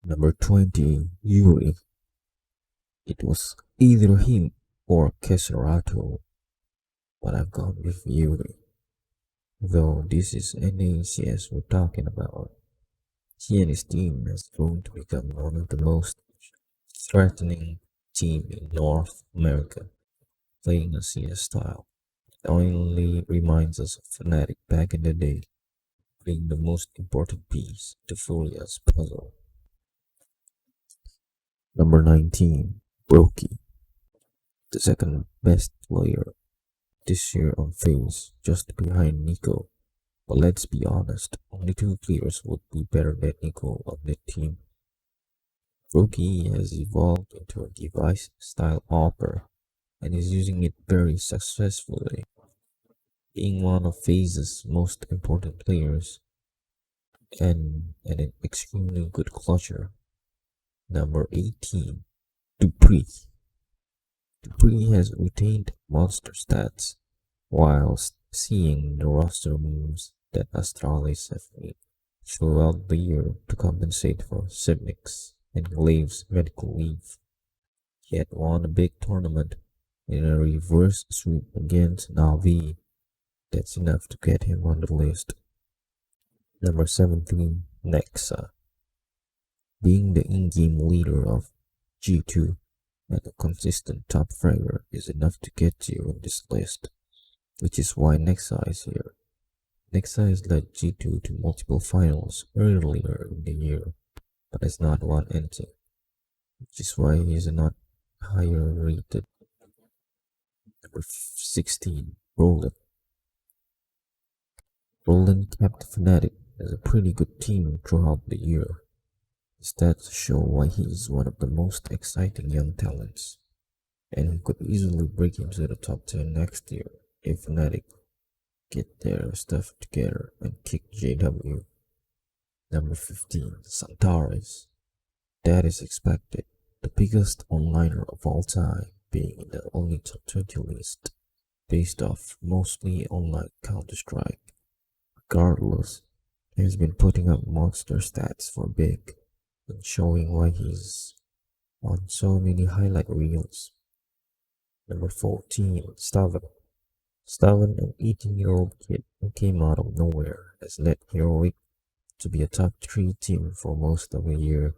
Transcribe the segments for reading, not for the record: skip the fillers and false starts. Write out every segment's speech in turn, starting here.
Number 20, Yuri. It was either him or Keserato, but I've gone with Yuri. Though this is NACS we're talking about, he and his team has grown to become one of the most threatening team in North America, playing a CS style. It only reminds us of Fnatic back in the day, being the most important piece to Furia's puzzle. Number 19, Brokey, the second best player this year on FaZe, just behind Nico. But let's be honest, only two players would be better than Nico on that team. Brokey has evolved into a device-style opera and is using it very successfully, being one of FaZe's most important players and an extremely good clutcher. Number 18, Dupree. Dupree has retained monster stats whilst seeing the roster moves that Astralis have made throughout the year to compensate for Sibnick's and Glave's medical leave. He had won a big tournament in a reverse sweep against Navi. That's enough to get him on the list. Number 17, Nexa. Being the in-game leader of G2 and a consistent top fragger is enough to get you on this list, which is why Nexa is here. Nexa has led G2 to multiple finals earlier in the year, but has not won anything, which is why he is not higher rated. Number 16, Roland. Roland kept Fnatic as a pretty good team throughout the year. His stats show why he is one of the most exciting young talents, and he could easily break into the top 10 next year if Fnatic get their stuff together and kick JW. Number 15, Santaris. That is expected, the biggest onliner of all time, being in the only top 20 list, based off mostly online Counter-Strike. Regardless, he has been putting up monster stats for Big and showing why he's on so many highlight reels. Number 14, Staven. Staven, an 18-year-old kid who came out of nowhere, has led Heroic to be a top 3 team for most of the year,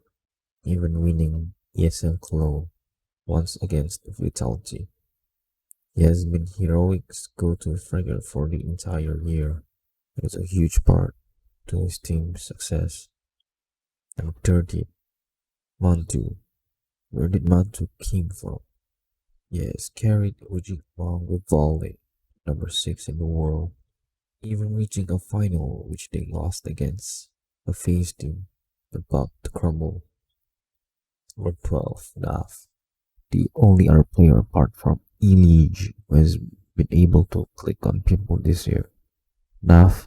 even winning ESL Cologne once against Vitality. He has been Heroic's go-to fragger for the entire year. It is a huge part to his team's success. Number 30, Mantu. Where did Mantu came from? He has carried Uji along with volley, number 6 in the world, even reaching a final which they lost against a FaZe team about to crumble. Number 12, Naf. The only other player apart from E-League who has been able to click on people this year. Naf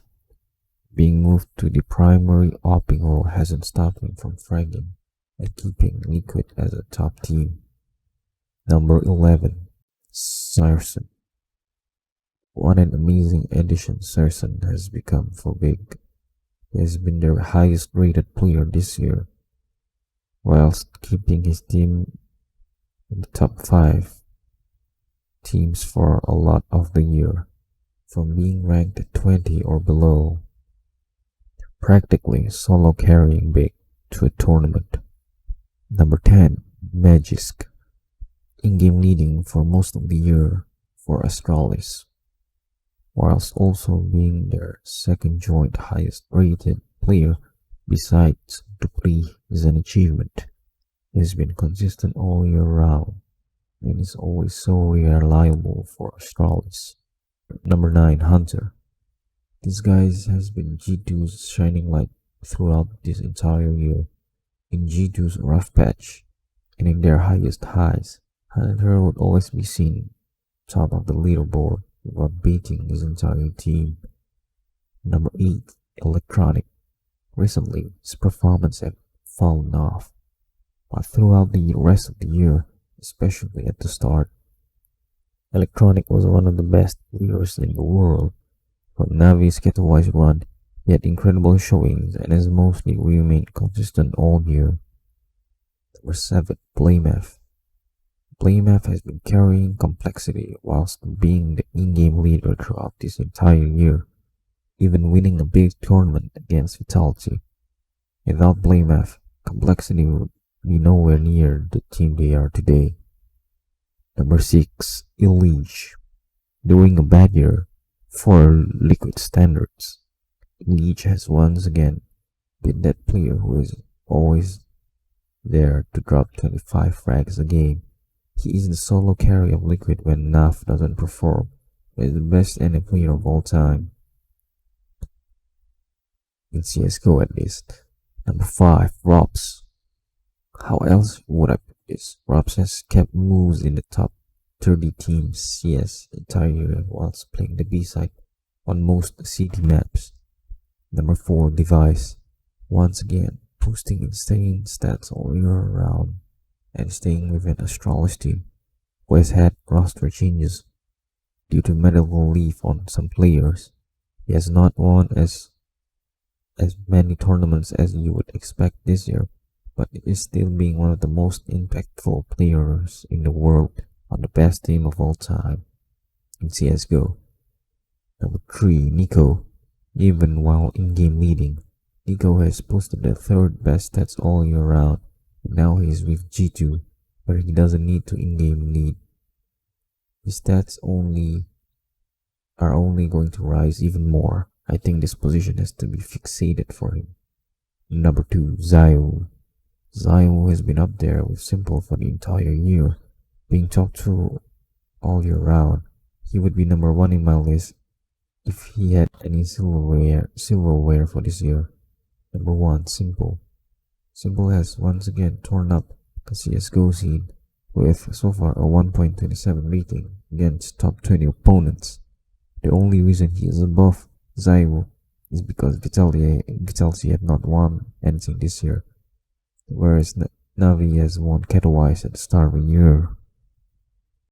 being moved to the primary opping role hasn't stopped him from fragging and keeping Liquid as a top team. Number 11, Sarson. What an amazing addition Sarson has become for Big. He has been their highest rated player this year, whilst keeping his team in the top 5 teams for a lot of the year, from being ranked at 20 or below, practically solo carrying Big to a tournament. Number 10, Magisk. In-game leading for most of the year for Astralis, whilst also being their second joint highest rated player besides Dupree is an achievement. He has been consistent all year round and is always so reliable for Astralis. Number 9, Hunter. This guy has been G2's shining light throughout this entire year. In G2's rough patch and in their highest highs, Hunter would always be seen top of the leaderboard without beating his entire team. Number 8, Electronic. Recently, his performance had fallen off, but throughout the rest of the year, especially at the start, Electronic was one of the best players in the world. From Navi's Katowice run, he had incredible showings and has mostly remained consistent all year. Number 7. Blamef. Blamef has been carrying complexity whilst being the in-game leader throughout this entire year, even winning a big tournament against Vitality. Without Blamef, complexity would be nowhere near the team they are today. Number 6. Illich. During a bad year for Liquid standards, Illich has once again been that player who is always there to drop 25 frags a game. He is the solo carry of Liquid when NAF doesn't perform, but is the best NA player of all time. In CSGO at least. Number 5. Robs. How else would I put this? Robs has kept moves in the top 30 teams CS entire year whilst playing the B-side on most city maps. Number 4. Device. Once again, posting insane stats all year round and staying within a Astralis team who has had roster changes due to medical leave on some players. He has not won as many tournaments as you would expect this year, but is still being one of the most impactful players in the world on the best team of all time in CSGO. Number 3. Nico. Even while in-game leading, Nico has posted the 3rd best stats all year round. Now he is with G2, where he doesn't need to in-game lead. His stats are only going to rise even more. I think this position has to be fixated for him. Number 2. Zio. Zio has been up there with Simple for the entire year, being talked to all year round. He would be number 1 in my list if he had any silverware for this year. Number 1. Simple. Simple has once again torn up the CSGO scene with so far a 1.27 rating against top 20 opponents. The only reason he is above Zio is because Vitality have not won anything this year, whereas Navi has won Katowice at the start of the year.